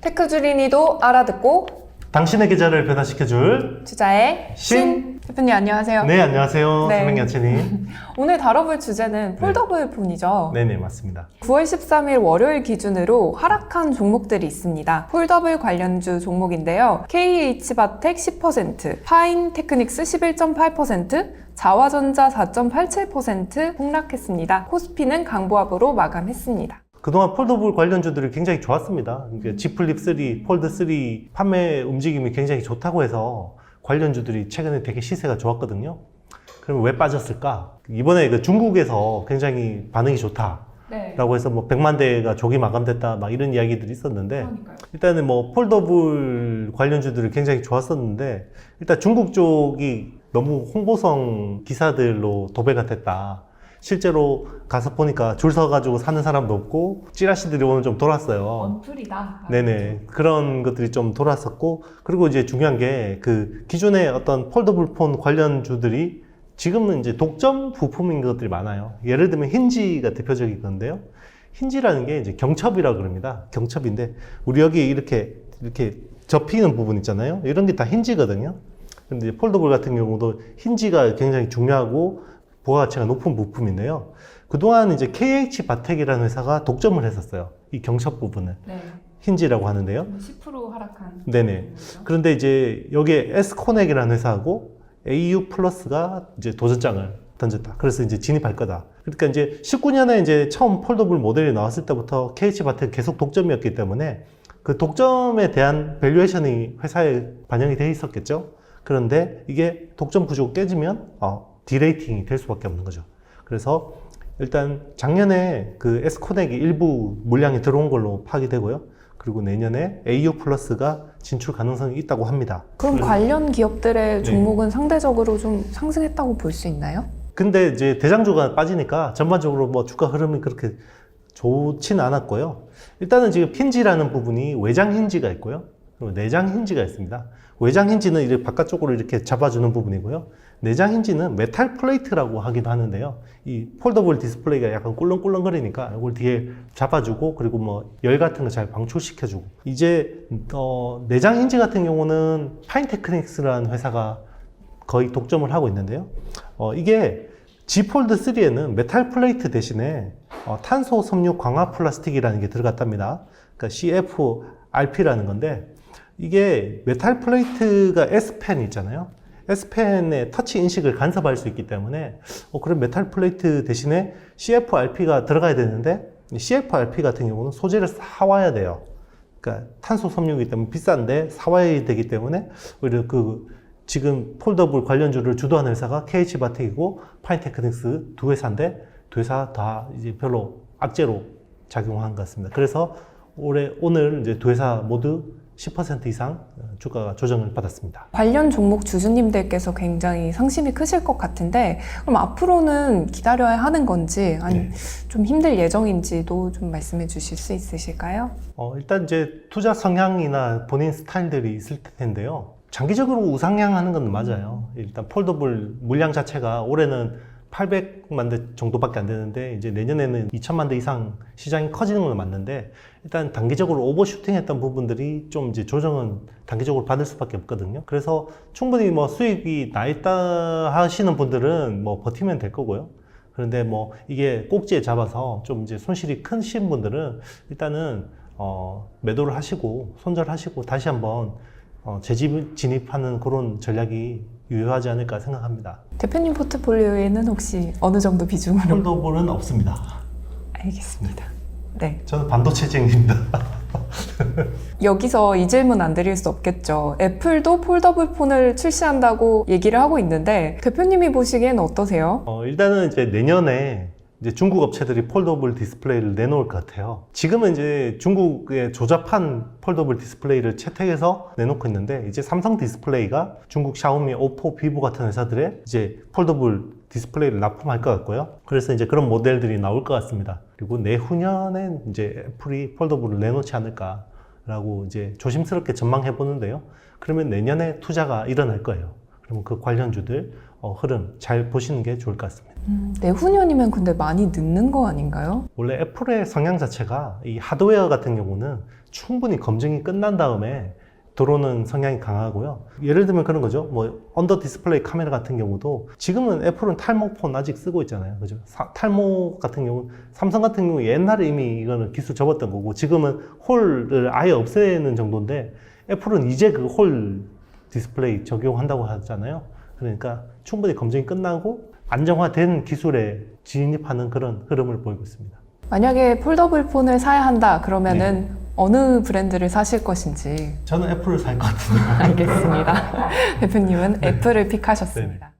테크주린이도 알아듣고 당신의 계좌를 변화시켜줄 투자의 신 대표님 안녕하세요. 네, 안녕하세요. 네. 김행야채님. 오늘 다뤄볼 주제는 폴더블 폰이죠. 네네, 맞습니다. 9월 13일 월요일 기준으로 하락한 종목들이 있습니다. 폴더블 관련주 종목인데요. KH바텍 10%, 파인테크닉스 11.8%, 자화전자 4.87% 폭락했습니다. 코스피는 강보합으로 마감했습니다. 그동안 폴더블 관련주들이 굉장히 좋았습니다. G 플립 3, 폴드 3 판매 움직임이 굉장히 좋다고 해서 관련주들이 최근에 되게 시세가 좋았거든요. 그럼 왜 빠졌을까? 이번에 그 중국에서 굉장히 반응이 좋다. 네. 라고 해서 뭐 100만 대가 조기 마감됐다 막 이런 이야기들이 있었는데, 그러니까요. 일단은 뭐 폴더블 관련주들이 굉장히 좋았었는데, 일단 중국 쪽이 너무 홍보성 기사들로 도배가 됐다. 실제로 가서 보니까 줄 서가지고 사는 사람도 없고 찌라시들이 오늘 좀 돌았어요. 언플이다. 네네, 그런 것들이 좀 돌았었고, 그리고 이제 중요한 게 그 기존의 어떤 폴더블 폰 관련주들이 지금은 이제 독점 부품인 것들이 많아요. 예를 들면 힌지가 대표적인 건데요. 힌지라는 게 이제 경첩이라고 그럽니다. 경첩인데 우리 여기 이렇게 접히는 부분 있잖아요. 이런 게 다 힌지거든요. 근데 이제 폴더블 같은 경우도 힌지가 굉장히 중요하고 부가가치가 높은 부품인데요. 그동안 이제 KH바텍이라는 회사가 독점을 했었어요. 이 경첩 부분을. 네. 힌지라고 하는데요. 10% 하락한. 네네. 그런데 이제 여기에 S코넥이라는 회사하고 AU 플러스가 이제 도전장을 던졌다. 그래서 이제 진입할 거다. 그러니까 이제 19년에 이제 처음 폴더블 모델이 나왔을 때부터 KH바텍 계속 독점이었기 때문에 그 독점에 대한 밸류에이션이 회사에 반영이 돼 있었겠죠. 그런데 이게 독점 구조가 깨지면 디레이팅이 될 수밖에 없는 거죠. 그래서 일단 작년에 그 S코넥이 일부 물량이 들어온 걸로 파악이 되고요. 그리고 내년에 AU 플러스가 진출 가능성이 있다고 합니다. 그럼 관련 기업들의 네. 종목은 상대적으로 좀 상승했다고 볼 수 있나요? 근데 이제 대장주가 빠지니까 전반적으로 뭐 주가 흐름이 그렇게 좋지는 않았고요. 일단은 지금 힌지라는 부분이 외장 힌지가 있고요. 그리고 내장 힌지가 있습니다. 외장 힌지는 이렇게 바깥쪽으로 이렇게 잡아주는 부분이고요. 내장 힌지는 메탈 플레이트라고 하기도 하는데요. 이 폴더블 디스플레이가 약간 꿀렁꿀렁거리니까 이걸 뒤에 잡아주고, 그리고 뭐 열 같은 거 잘 방출시켜주고. 이제 내장 힌지 같은 경우는 파인테크닉스라는 회사가 거의 독점을 하고 있는데요. 이게 G 폴드 3에는 메탈 플레이트 대신에 탄소 섬유 광화 플라스틱이라는 게 들어갔답니다. 그러니까 CFRP라는 건데, 이게 메탈 플레이트가 S펜 있잖아요. S펜의 터치 인식을 간섭할 수 있기 때문에 그런 메탈 플레이트 대신에 CFRP가 들어가야 되는데, CFRP 같은 경우는 소재를 사와야 돼요. 그러니까 탄소 섬유이기 때문에 비싼데 사와야 되기 때문에 오히려 지금 폴더블 관련주를 주도하는 회사가 KH바텍이고 파인테크닉스 두 회사인데, 두 회사 다 이제 별로 악재로 작용한 것 같습니다. 그래서 오늘 이제 두 회사 모두 10% 이상 주가가 조정을 받았습니다. 관련 종목 주주님들께서 굉장히 상심이 크실 것 같은데, 그럼 앞으로는 기다려야 하는 건지 아니 좀 힘들 예정인지도 좀 말씀해 주실 수 있으실까요? 일단 이제 투자 성향이나 본인 스타일들이 있을 텐데요. 장기적으로 우상향하는 건 맞아요. 일단 폴더블 물량 자체가 올해는 800만 대 정도밖에 안 되는데, 이제 내년에는 2천만 대 이상 시장이 커지는 건 맞는데, 일단 단기적으로 오버슈팅 했던 부분들이 좀 이제 조정은 단기적으로 받을 수밖에 없거든요. 그래서 충분히 뭐 수익이 나 있다 하시는 분들은 뭐 버티면 될 거고요. 그런데 뭐 이게 꼭지에 잡아서 좀 이제 손실이 크신 분들은 일단은 매도를 하시고 손절하시고 다시 한번 재진입하는 그런 전략이 유효하지 않을까 생각합니다. 대표님 포트폴리오에는 혹시 어느 정도 비중으로? 폴더블은 없습니다. 알겠습니다. 네. 저는 반도체쟁입니다. 여기서 이 질문 안 드릴 수 없겠죠. 애플도 폴더블 폰을 출시한다고 얘기를 하고 있는데, 대표님이 보시기엔 어떠세요? 일단은 이제 내년에 이제 중국 업체들이 폴더블 디스플레이를 내놓을 것 같아요. 지금은 이제 중국의 조잡한 폴더블 디스플레이를 채택해서 내놓고 있는데, 이제 삼성 디스플레이가 중국 샤오미, 오포, 비보 같은 회사들의 이제 폴더블 디스플레이를 납품할 것 같고요. 그래서 이제 그런 모델들이 나올 것 같습니다. 그리고 내후년엔 이제 애플이 폴더블을 내놓지 않을까라고 이제 조심스럽게 전망해 보는데요. 그러면 내년에 투자가 일어날 거예요. 그러면 그 관련주들 흐름 잘 보시는 게 좋을 것 같습니다. 내후년이면 근데 많이 늦는 거 아닌가요? 원래 애플의 성향 자체가 이 하드웨어 같은 경우는 충분히 검증이 끝난 다음에 들어오는 성향이 강하고요. 예를 들면 그런 거죠. 뭐 언더 디스플레이 카메라 같은 경우도 지금은 애플은 탈모폰 아직 쓰고 있잖아요. 그죠? 탈모 같은 경우 삼성 같은 경우 옛날에 이미 이거는 기술 접었던 거고 지금은 홀을 아예 없애는 정도인데 애플은 이제 그 홀 디스플레이 적용한다고 하잖아요. 그러니까 충분히 검증이 끝나고 안정화된 기술에 진입하는 그런 흐름을 보이고 있습니다. 만약에 폴더블 폰을 사야 한다 그러면은 어느 브랜드를 사실 것인지 저는 애플을 살 것 같은데. 알겠습니다. 대표님은 애플을 픽하셨습니다.